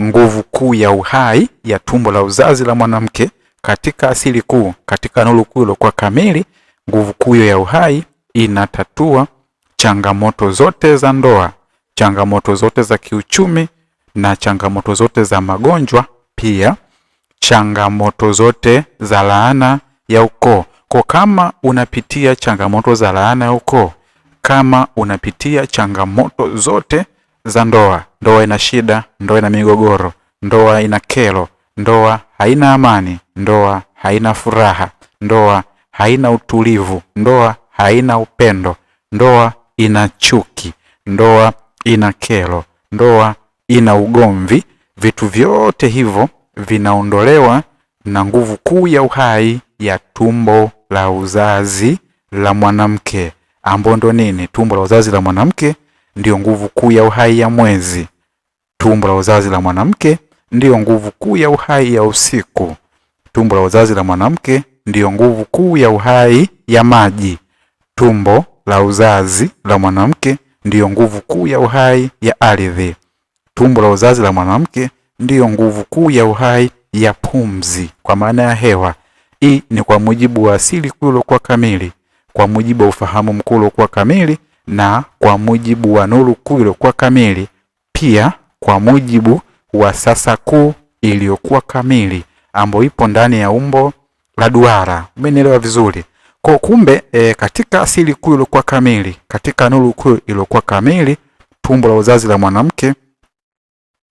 nguvu kuu ya uhai ya tumbo la uzazi la mwanamke katika asili kuu, katika nuru kuu iliyokuwa kamili. Nguvu kuu ya uhai inatatua changamoto zote za ndoa, changamoto zote za kiuchumi na changamoto zote za magonjwa, pia changamoto zote za laana ya ukoo. Kwa kama unapitia changamoto za laana ya ukoo, kama unapitia changamoto zote za ndoa, ndoa ina shida, ndoa ina migogoro, ndoa ina kero, ndoa haina amani, ndoa haina furaha, ndoa haina utulivu, ndoa haina upendo, ndoa ina chuki, ndoa ina kero, ndoa ina ugomvi, vitu vyote hivyo vinaondolewa na nguvu kuu ya uhai ya tumbo la uzazi la mwanamke. Ambapo ndo nini? Tumbo la uzazi la mwanamke ndio nguvu kuu ya uhai ya mwezi. Tumbo la uzazi la mwanamke ndio nguvu kuu ya uhai ya usiku. Tumbo la uzazi la mwanamke ndio nguvu kuu ya uhai ya maji. Tumbo la uzazi la mwanamke ndio nguvu kuu ya uhai ya ardhi. Tumbo la uzazi la mwanamke ndio nguvu kuu ya uhai ya pumzi, kwa maana ya hewa. Hii ni kwa mujibu wa asili kuu iliyokuwa kamili, kwa mujibu wa ufahamu mkuu uliokuwa kamili, na kwa mujibu wa nuru kuu iliyokuwa kamili, pia kwa mujibu wa sasa kuu iliyokuwa kamili ambayo ipo ndani ya umbo la duara. Umenielewa vizuri? Kwa kumbe katika asili kuu iliyokuwa kamili, katika nuru kuu iliyokuwa kamili, tumbo la uzazi la mwanamke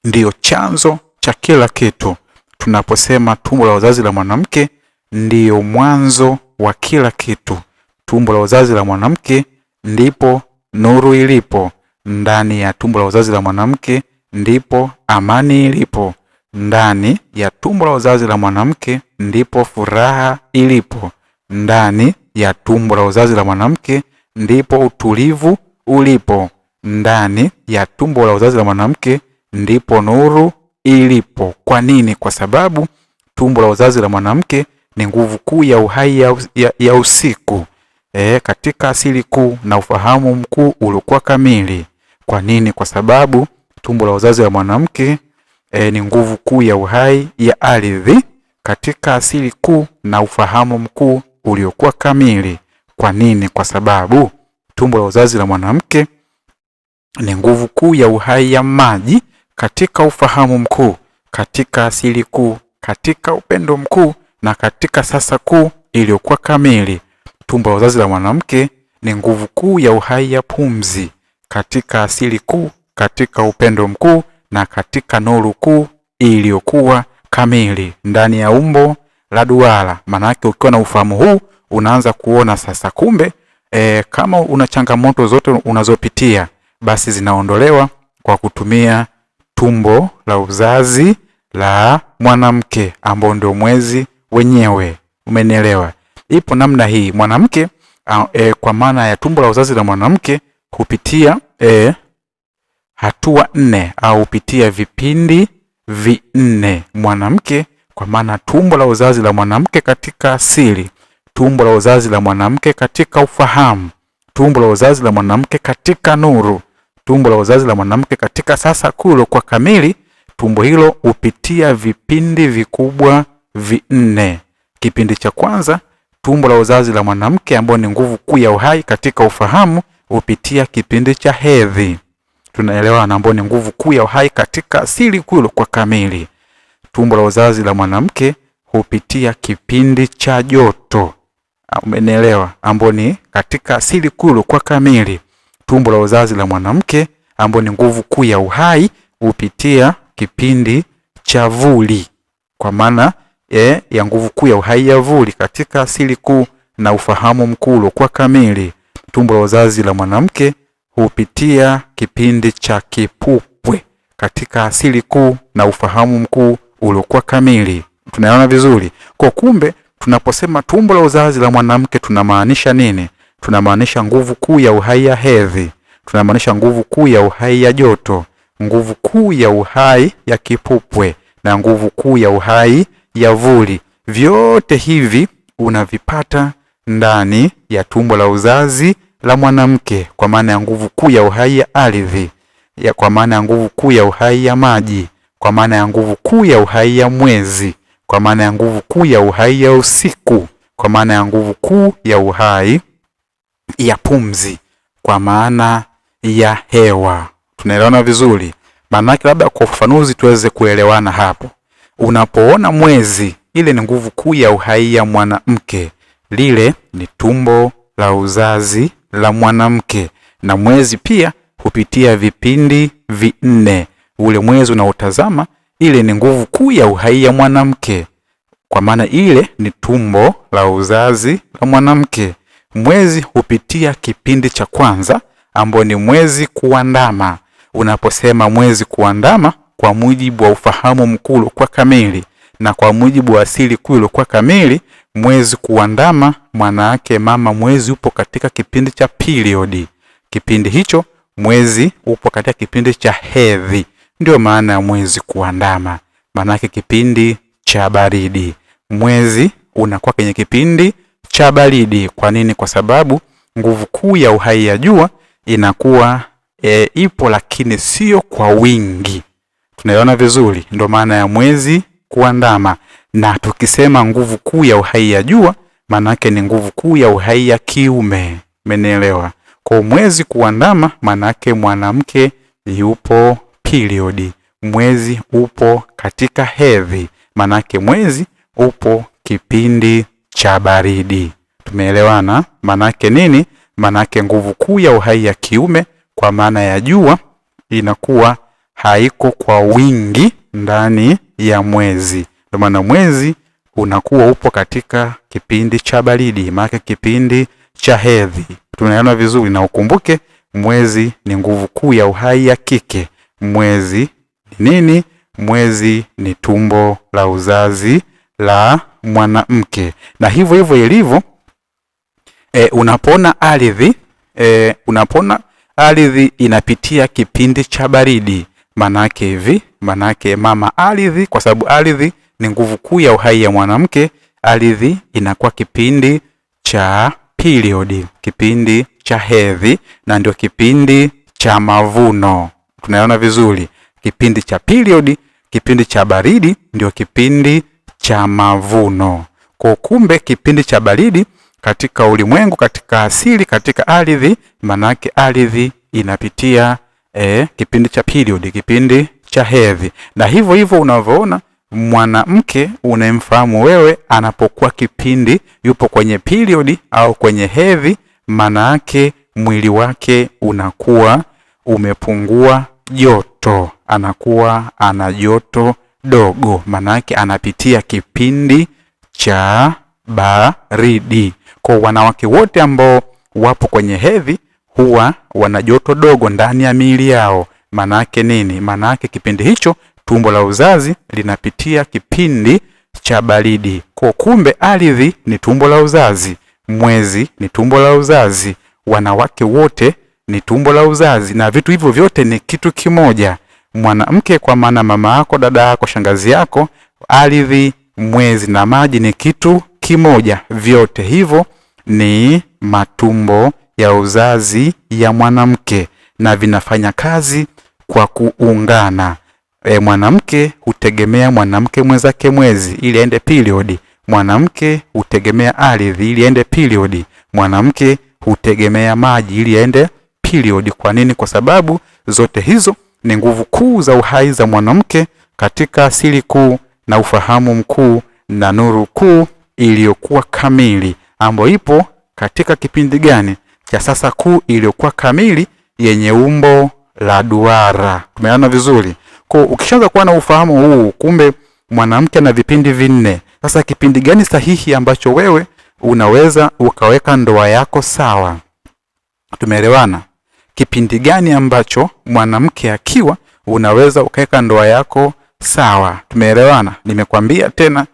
ndio chanzo cha kila kitu. Tunaposema tumbo la uzazi la mwanamke ndio mwanzo wa kila kitu. Tumbo la uzazi la mwanamke ndipo nuru ilipo. Ndani ya tumbo la uzazi la mwanamke ndipo amani ilipo. Ndani ya tumbo la uzazi la mwanamke ndipo furaha ilipo. Ndani ya tumbo la uzazi la mwanamke ndipo utulivu ulipo. Ndani ya tumbo la uzazi la mwanamke ndipo nuru ilipo. Kwa nini? Kwa sababu tumbo la uzazi la mwanamke ni nguvu kuu ya uhai ya usiku. Katika asili kuu na ufahamu mkuu uliokuwa kamili. Kwa nini? Kwa sababu tumbo la uzazi la mwanamke ni nguvu kuu ya uhai ya ardhi, katika asili kuu na ufahamu mkuu uliokuwa kamili. Kwa nini? Kwa sababu tumbo la uzazi la mwanamke ni nguvu kuu ya uhai ya maji, katika ufahamu mkuu, katika asili kuu, katika upendo mkuu na katika sasa kuu iliyokuwa kamili. Tumbo la uzazi la mwanamke ni nguvu kuu ya uhai ya pumzi, katika asili kuu, katika upendo mkuu na katika nuru kuu iliyokuwa kamili ndani ya umbo la duara. Maana yake ukiwa na ufahamu huu unaanza kuona sasa kumbe kama una changamoto zote unazopitia basi zinaondolewa kwa kutumia tumbo la uzazi la mwanamke ambao ndio mwezi wenyewe. Umenielewa? Ipo namna hii. Mwanamke kwa maana ya tumbo la uzazi la mwanamke hupitia hatua 4 au hupitia vipindi vinne. Mwanamke kwa maana tumbo la uzazi la mwanamke katika asili, tumbo la uzazi la mwanamke katika ufahamu, tumbo la uzazi la mwanamke katika nuru, tumbo la uzazi la mwanamke katika sasa kuu kwa kamili. Tumbo hilo hupitia vipindi vikubwa vinne. Kipindi cha kwanza, tumbo la uzazi la mwanamke ambao ni nguvu kuu ya uhai katika ufahamu hupitia kipindi cha hedhi. Tunaelewa, ambao ni nguvu kuu ya uhai katika asili kuu kwa kamili. Tumbo la uzazi la mwanamke hupitia kipindi cha joto. Umenielewa? Ambao ni katika asili kuu kwa kamili. Tumbo la uzazi la mwanamke ambao ni nguvu kuu ya uhai hupitia kipindi cha vuli, kwa maana ya nguvu kuu ya uhai ya vuli katika asili kuu na ufahamu mkuu kwa kamili. Tumbo la uzazi la mwanamke hupitia kipindi cha kipupwe katika asili kuu na ufahamu mkuu uliokuwa kamili. Tunaona vizuri? Kwa kumbe tunaposema tumbo la uzazi la mwanamke tunamaanisha nini? Tunamaanisha nguvu kuu ya uhai ya hedhi, tunamaanisha nguvu kuu ya uhai ya joto, nguvu kuu ya uhai ya kipupwe na nguvu kuu ya uhai ya vuli. Vyote hivi unavipata ndani ya tumbo la uzazi la mwanamke, kwa maana ya nguvu kuu ya uhai ya ardhi, kwa maana ya nguvu kuu ya uhai ya maji, kwa maana ya nguvu kuu ya uhai ya mwezi, kwa maana ya nguvu kuu ya uhai ya usiku, kwa maana ya nguvu kuu ya uhai ya pumzi, kwa maana ya hewa. Tunaelewana vizuri? Maana labda kwa ufafanuzi tuweze kuelewana hapo. Unapoona mwezi, ile ni nguvu kuu ya uhai ya mwanamke. Lile ni tumbo la uzazi la mwanamke, na mwezi pia hupitia vipindi vinne. Ule mwezi unaotazama, ile ni nguvu kuu ya uhai ya mwanamke, kwa maana ile ni tumbo la uzazi la mwanamke. Mwezi hupitia kipindi cha kwanza ambao ni mwezi kuandama. Unaposema mwezi kuandama, kwa mujibu wa ufahamu mkuu kwa kamili na kwa mujibu wa asili kuu kwa kamili, mwezi kuandama maana yake mama mwezi upo katika kipindi cha period. Kipindi hicho mwezi upo katika kipindi cha hedhi. Ndio maana ya mwezi kuandama. Maana yake kipindi cha baridi. Mwezi unakuwa kwenye kipindi cha baridi. Kwa nini? Kwa sababu nguvu kuu ya uhai ya jua inakuwa ipo, lakini sio kwa wingi. Tunaona vizuri? Ndio maana ya mwezi kuandama. Na tukisema nguvu kuu ya uhai ya jua, maana yake ni nguvu kuu ya uhai ya kiume. Mmenielewa? Kwa mwezi kuandama, maana yake mwanamke yupo period. Mwezi upo katika hedhi. Maana yake mwezi upo kipindi cha baridi. Tumeelewana? Maana yake nini? Maana yake nguvu kuu ya uhai ya kiume kwa maana ya jua inakuwa haiko kwa wingi ndani ya mwezi. Ndio maana mwezi unakuwa upo katika kipindi cha baridi, maana kipindi cha hedhi. Tunaelewana vizuri? Na ukumbuke mwezi ni nguvu kuu ya uhai ya kike. Mwezi ni nini? Mwezi ni tumbo la uzazi la mwanamke. Na hivyo hivyo ilivyo unapoona ardhi inapitia kipindi cha baridi, manake hivi, manake mama ardhi, kwa sababu ardhi ni nguvu kuu ya uhai ya mwanamke, ardhi inakuwa kipindi cha period, kipindi cha hedhi, na ndio kipindi cha mavuno. Tunaona vizuri? Kipindi cha period, kipindi cha baridi ndio kipindi cha mavuno. Kwa kumbe kipindi cha baridi katika ulimwengu, katika asili, katika ardhi, manake ardhi inapitia kipindi cha period, kipindi cha hedhi. Na hivyo hivyo unavyoona mwanamke unayemfahamu wewe anapokuwa kipindi yupo kwenye period au kwenye hedhi, manake mwili wake unakuwa umepungua joto, anakuwa ana joto dogo, manake anapitia kipindi cha baridi. Kwa wanawake wote ambao wapo kwenye hedhi huwa wana joto dogo ndani ya miili yao. Manake nini? Manake kipindi hicho tumbo la uzazi linapitia kipindi cha baridi. Kwa kumbe ardhi ni tumbo la uzazi, mwezi ni tumbo la uzazi, wanawake wote ni tumbo la uzazi, na vitu hivyo vyote ni kitu kimoja. Mwanamke kwa maana mama yako, dada yako, shangazi yako, ardhi, mwezi na maji ni kitu kimoja. Vyote hivyo ni matumbo ya uzazi ya mwanamke na vinafanya kazi kwa kuungana. Mwanamke hutegemea mwanamke mwenzake mwezi ili aende period. Mwanamke hutegemea ardhi ili aende period. Mwanamke hutegemea maji ili aende period. Kwa nini? Kwa sababu zote hizo ni nguvu kuu za uhai za mwanamke katika asili kuu na ufahamu mkuu na nuru kuu iliyokuwa kamili, ambayo ipo katika kipindi gani cha sasa kuu iliyokuwa kamili yenye umbo la duara. Tumeona vizuri? Kwa ukishaanza kuwa na ufahamu huu, kumbe mwanamke ana vipindi vinne. Sasa kipindi gani sahihi ambacho wewe unaweza ukaweka ndoa yako sawa? Tumeelewana? Kipindi gani ambacho mwanamke akiwa unaweza ukaweka ndoa yako sawa? Tumeelewana? Nimekwambia tena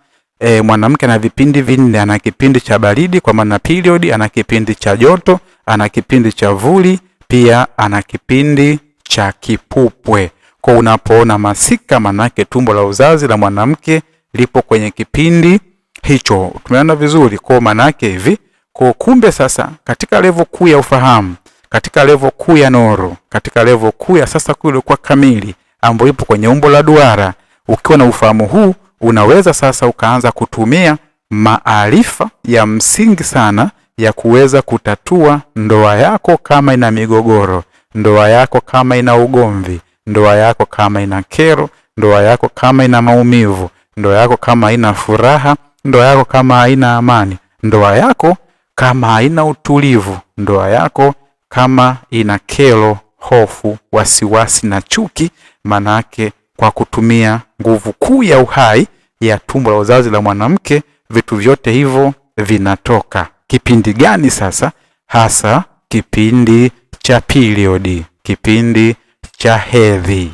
mwanamke ana vipindi vinne. Ana kipindi cha baridi kwa maana period, ana kipindi cha joto, ana kipindi cha vuli, pia ana kipindi cha kipupwe. Kwa unapoona masika, manake tumbo la uzazi la mwanamke lipo kwenye kipindi hicho. Tumeona vizuri? Kwa manake hivi, kwa kumbe sasa katika level kuu ya ufahamu, katika level kuu ya nuru, katika level kuu ya sasa kuu iliyokuwa kamili ambayo ipo kwenye umbo la duara, Ukiwa na ufahamu huu, unaweza sasa ukaanza kutumia maarifa ya msingi sana ya kuweza kutatua ndoa yako kama ina migogoro, ndoa yako kama ina ugomvi, ndoa yako kama ina kero, ndoa yako kama ina maumivu, ndoa yako kama haina furaha, ndoa yako kama haina amani, ndoa yako kama haina utulivu, ndoa yako kama ina kero, hofu, wasiwasi na chuki. Manake kwa kutumia nguvu kuu ya uhai ya tumbo la uzazi la mwanamke, vitu vyote hivyo vinatoka. Kipindi gani sasa? Hasa kipindi cha period, kipindi cha hedhi.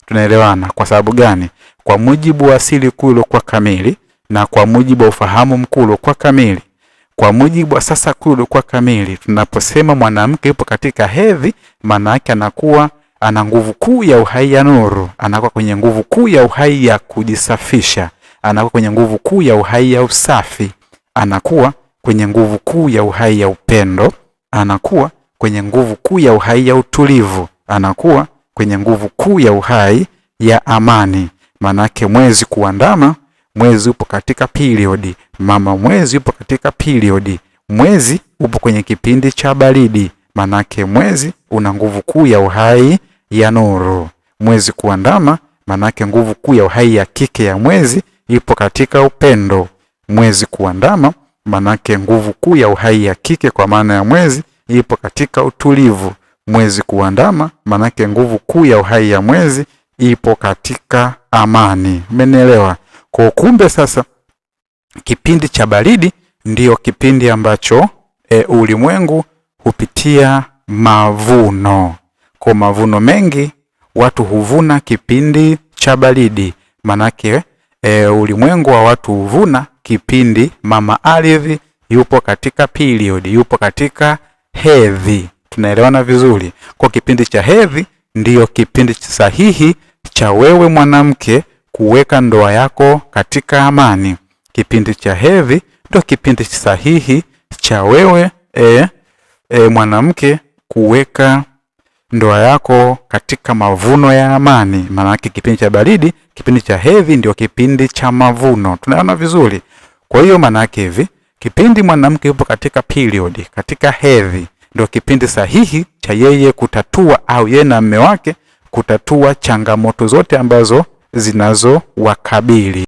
Tunaelewana? Kwa sababu gani? Kwa mujibu wa asili kuu iliyokuwa kamili na kwa mujibu wa ufahamu mkuu uliokuwa kamili, kwa mujibu wa sasa kuu uliokuwa kamili, tunaposema mwanamke yupo katika hedhi, maana yake anakuwa ana nguvu kuu ya uhai ya nuru, anakuwa kwenye nguvu kuu ya uhai ya kujisafisha, anakuwa kwenye nguvu kuu ya uhai ya usafi, anakuwa kwenye nguvu kuu ya uhai ya upendo, anakuwa kwenye nguvu kuu ya uhai ya utulivu, anakuwa kwenye nguvu kuu ya uhai ya amani. Manake mwezi kuandama, mwezi upo katika period, mama mwezi upo katika period, mwezi upo kwenye kipindi cha baridi, manake mwezi una nguvu kuu ya uhai ya nuru. Mwezi kuandama, manake nguvu kuu ya uhai ya kike ya mwezi ipo katika upendo. Mwezi kuandama, manake nguvu kuu ya uhai ya kike kwa maana ya mwezi ipo katika utulivu. Mwezi kuandama, manake nguvu kuu ya uhai ya mwezi ipo katika amani. Umenielewa? Kwa kumbe sasa kipindi cha baridi ndiyo kipindi ambacho ulimwengu hupitia mavuno. Kwa mavuno mengi watu huvuna kipindi cha baridi. Manake ulimwengu wa watu huvuna kipindi mama ardhi yupo katika period, yupo katika hedhi. Tunaelewana vizuri? Kwa kipindi cha hedhi ndiyo kipindi sahihi cha wewe mwanamke kuweka ndoa yako katika amani. Kipindi cha hedhi ndio kipindi sahihi cha wewe mwanamke kuweka ndoa yako katika mavuno ya amani. Maana yake kipindi cha baridi, kipindi cha hedhi ndio kipindi cha mavuno. Tunaona vizuri? Kwa hiyo maana yake hivi, kipindi mwanamke yupo katika period, katika hedhi, ndio kipindi sahihi cha yeye kutatua au yeye na mume wake kutatua changamoto zote ambazo zinazowakabili.